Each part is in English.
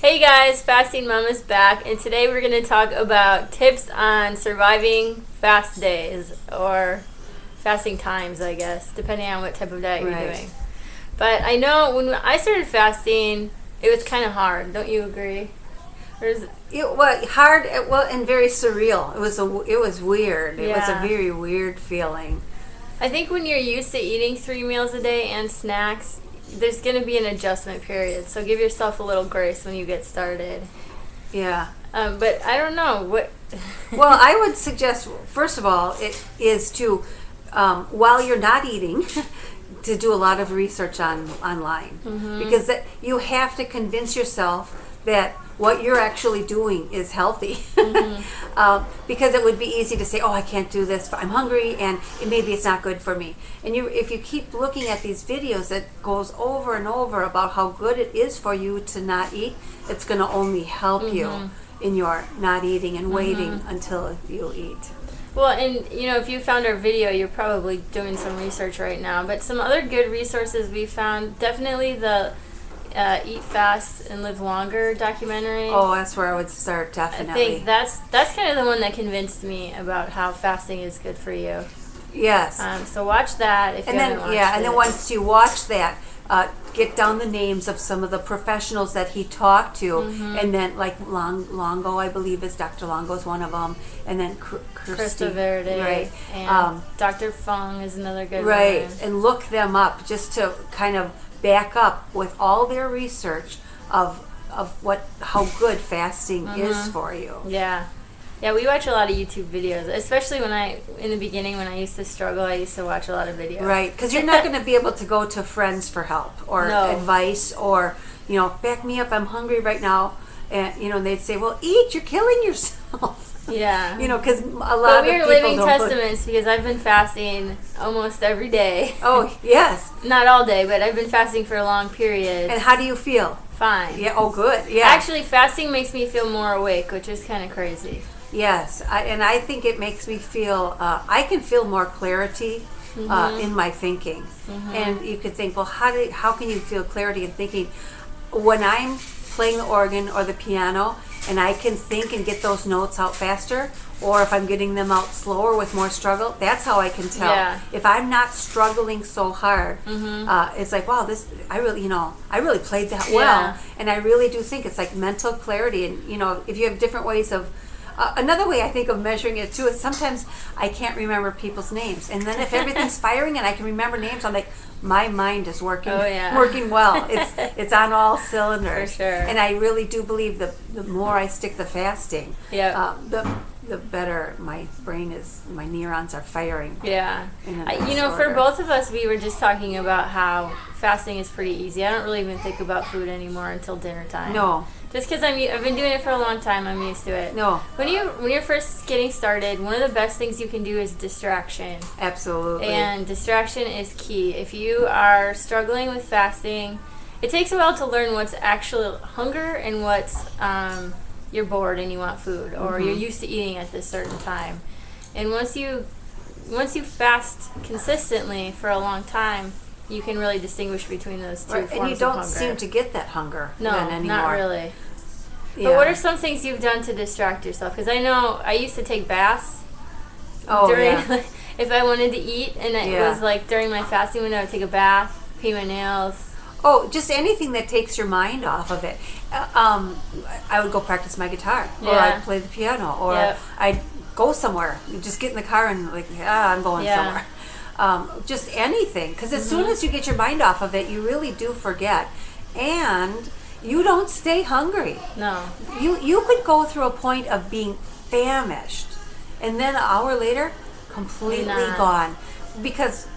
Hey guys, Fasting Mom is back, and today we're going to talk about tips on surviving fast days, or fasting times, I guess, depending on what type of diet you're doing. But I know when I started fasting, it was kind of hard. Don't you agree? It was hard, and very surreal. It was weird. It was a Yeah. very weird feeling. I think when you're used to eating 3 meals a day and snacks, there's going to be an adjustment period. So give yourself a little grace when you get started. Yeah. But I don't know what. Well, I would suggest, first of all, it is to, while you're not eating, to do a lot of research online, because you have to convince yourself that what you're actually doing is healthy. Because it would be easy to say, oh, I can't do this, I'm hungry, and maybe it's not good for me. And if you keep looking at these videos that goes over and over about how good it is for you to not eat, it's going to only help you in your not eating and waiting until you eat. Well, and if you found our video, you're probably doing some research right now. But some other good resources we found, definitely the Eat Fast and Live Longer documentary. Oh, that's where I would start, definitely. I think that's kind of the one that convinced me about how fasting is good for you. Yes. So watch that if you haven't watched it. And then once you watch that, get down the names of some of the professionals that he talked to, and then like Longo, I believe is Dr. Longo is one of them, and then Krista Verde, right? And Dr. Fung is another good one. Right, and look them up just to kind of back up with all their research of how good fasting is for you. Yeah, we watch a lot of YouTube videos, especially in the beginning when I used to struggle, I used to watch a lot of videos. Right, because you're not going to be able to go to friends for help or advice or, back me up, I'm hungry right now. And, they'd say, well, eat, you're killing yourself. Yeah. Because a lot of but people we're living testaments because I've been fasting almost every day. Oh, yes. Not all day, but I've been fasting for a long period. And how do you feel? Fine. Yeah. Oh, good. Yeah. Actually, fasting makes me feel more awake, which is kind of crazy. Yes. I think it makes me feel, I can feel more clarity in my thinking. And you could think, well, how can you feel clarity in thinking? When I'm playing the organ or the piano and I can think and get those notes out faster, or if I'm getting them out slower with more struggle, that's how I can tell. Yeah. If I'm not struggling so hard, it's like, wow, I really played that well. And I really do think it's like mental clarity. And, if you have different ways of, another way I think of measuring it too is sometimes I can't remember people's names. And then if everything's firing and I can remember names, I'm like, my mind is working well. It's on all cylinders. For sure. And I really do believe the more I stick to fasting, the better my brain is, my neurons are firing. Yeah. For both of us, we were just talking about how fasting is pretty easy. I don't really even think about food anymore until dinner time. No. Just because I've been doing it for a long time, I'm used to it. No. When you're first getting started, one of the best things you can do is distraction. Absolutely. And distraction is key. If you are struggling with fasting, it takes a while to learn what's actual hunger and what's you're bored and you want food, or you're used to eating at this certain time. And once you fast consistently for a long time, you can really distinguish between those two forms of hunger. And you don't seem to get that hunger then anymore. Not really. Yeah. But what are some things you've done to distract yourself? Because I know I used to take baths if I wanted to eat, and it was like during my fasting window, I would take a bath, paint my nails. Oh, just anything that takes your mind off of it. I would go practice my guitar, or I'd play the piano, or I'd go somewhere. You just get in the car and I'm going somewhere. Just anything, because as soon as you get your mind off of it, you really do forget, and you don't stay hungry. No. You could go through a point of being famished, and then an hour later, completely gone, because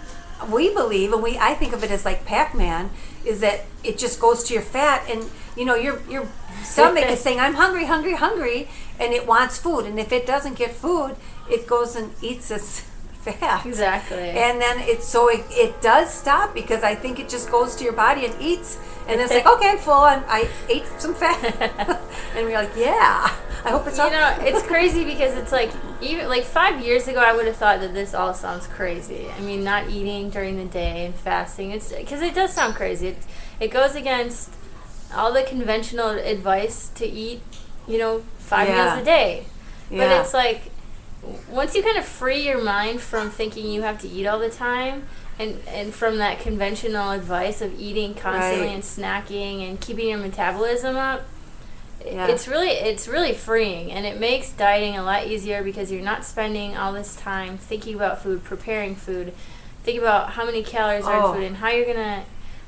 we believe, and I think of it as like Pac-Man, is that it just goes to your fat, and your stomach is saying, I'm hungry, hungry, hungry, and it wants food, and if it doesn't get food, it goes and eats its fat. Exactly. And then it does stop, because I think it just goes to your body and eats, and it's like, okay, I'm full, I ate some fat. And we're like, yeah, I hope it's all. It's crazy, because it's like, even like 5 years ago, I would have thought that this all sounds crazy. I mean, not eating during the day and fasting, because it does sound crazy. It goes against all the conventional advice to eat, 5 Yeah. meals a day. But Yeah. it's like, once you kind of free your mind from thinking you have to eat all the time, and from that conventional advice of eating constantly Right. and snacking and keeping your metabolism up, Yeah. it's really freeing, and it makes dieting a lot easier because you're not spending all this time thinking about food, preparing food, thinking about how many calories are in food and how you're gonna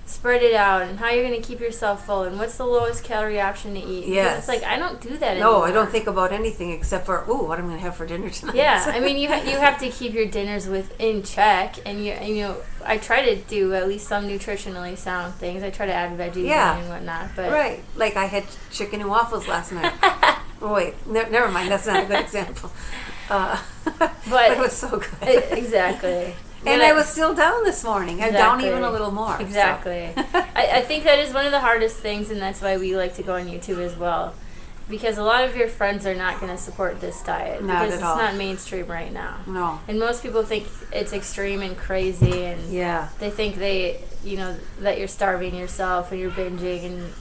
spread it out and how you're gonna keep yourself full and what's the lowest calorie option to eat. Yes. Because it's like, I don't do that No, anymore. I don't think about anything except for, what I'm going to have for dinner tonight. Yeah, I mean, you have to keep your dinners in check, and I try to do at least some nutritionally sound things. I try to add veggies in and whatnot, but Right. Like I had chicken and waffles last night. Oh, wait, never mind. That's not a good example. But it was so good. Exactly. And I was still down this morning. I'm down Exactly. even a little more. Exactly. So. I think that is one of the hardest things, and that's why we like to go on YouTube as well. Because a lot of your friends are not going to support this diet. Not because at all. it's not mainstream right now. No. And most people think it's extreme and crazy, and Yeah. they think that you're starving yourself and you're binging, and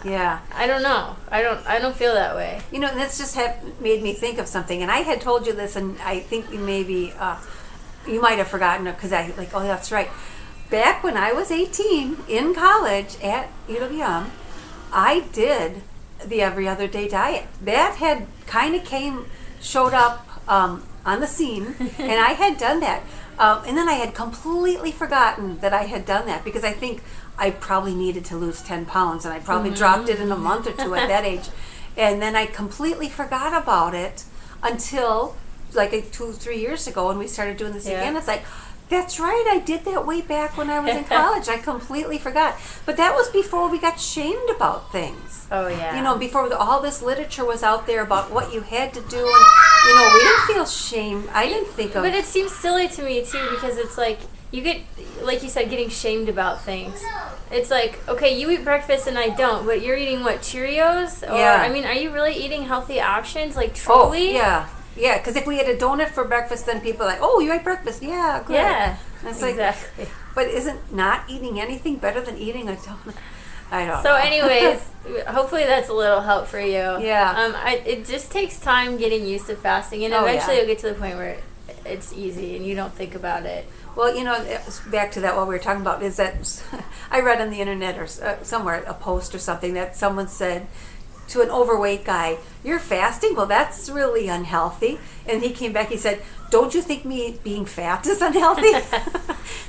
Yeah. I don't know. I don't feel that way. This just made me think of something. And I had told you this, and I think you might have forgotten it because oh, that's right. Back when I was 18 in college at UWM, I did the every other day diet. That had kind of showed up on the scene, and I had done that. And then I had completely forgotten that I had done that because I think I probably needed to lose 10 pounds, and I probably dropped it in a month or two at that age. And then I completely forgot about it until like 2-3 years ago when we started doing this again. It's like, that's right, I did that way back when I was in college. I completely forgot. But that was before we got shamed about things. Oh, yeah. Before all this literature was out there about what you had to do. And, we didn't feel shame. I didn't think of... But it seems silly to me, too, because it's like, you get, like you said, getting shamed about things. It's like, okay, you eat breakfast and I don't, but you're eating, what, Cheerios? Or, I mean, are you really eating healthy options? Like, truly? Oh, yeah. Yeah, because if we had a donut for breakfast, then people are like, oh, you ate breakfast. Yeah, good. Yeah, And it's exactly. But isn't not eating anything better than eating a donut? I don't know. So anyways, hopefully that's a little help for you. Yeah. It just takes time getting used to fasting, and eventually you'll get to the point where it's easy and you don't think about it. Well, back to that, what we were talking about is that I read on the internet or somewhere a post or something that someone said to an overweight guy, "You're fasting? Well, that's really unhealthy." And he came back, he said, "Don't you think me being fat is unhealthy?"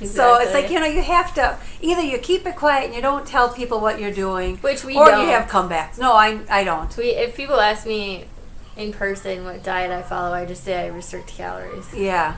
So it's like, you have to, either you keep it quiet and you don't tell people what you're doing, which we or don't. you have comebacks. No, I don't. If people ask me in person what diet I follow, I just say I restrict calories. Yeah.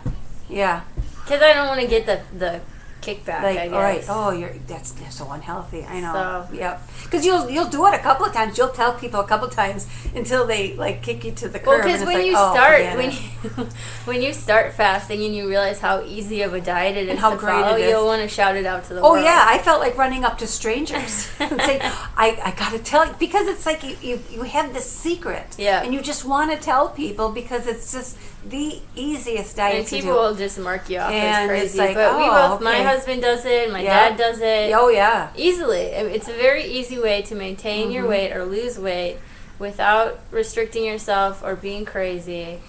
Because I don't want to get the kickback, I guess. All right. Oh, that's so unhealthy. I know. So. Yep. Because you'll do it a couple of times. You'll tell people a couple of times until they kick you to the curb. Well, because when when you start fasting and you realize how easy of a diet it is how to great follow, it is. you'll want to shout it out to the Oh world. yeah, I felt like running up to strangers and saying, I got to tell you, because it's like you have this secret, and you just want to tell people because it's just the easiest diet and to do. people will just mark you off And as crazy. it's like, but we both, my okay. husband does it, my dad does it. Oh yeah. Easily. It's a very easy way to maintain your weight or lose weight without restricting yourself or being crazy.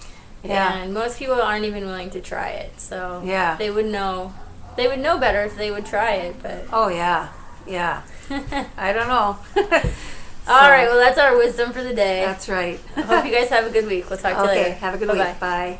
Yeah. And most people aren't even willing to try it. So Yeah. they would know better if they would try it, but Oh yeah. I don't know. all right, well, that's our wisdom for the day. That's right. I hope you guys have a good week. We'll talk to you later. Okay, have a good Bye-bye. week. Bye.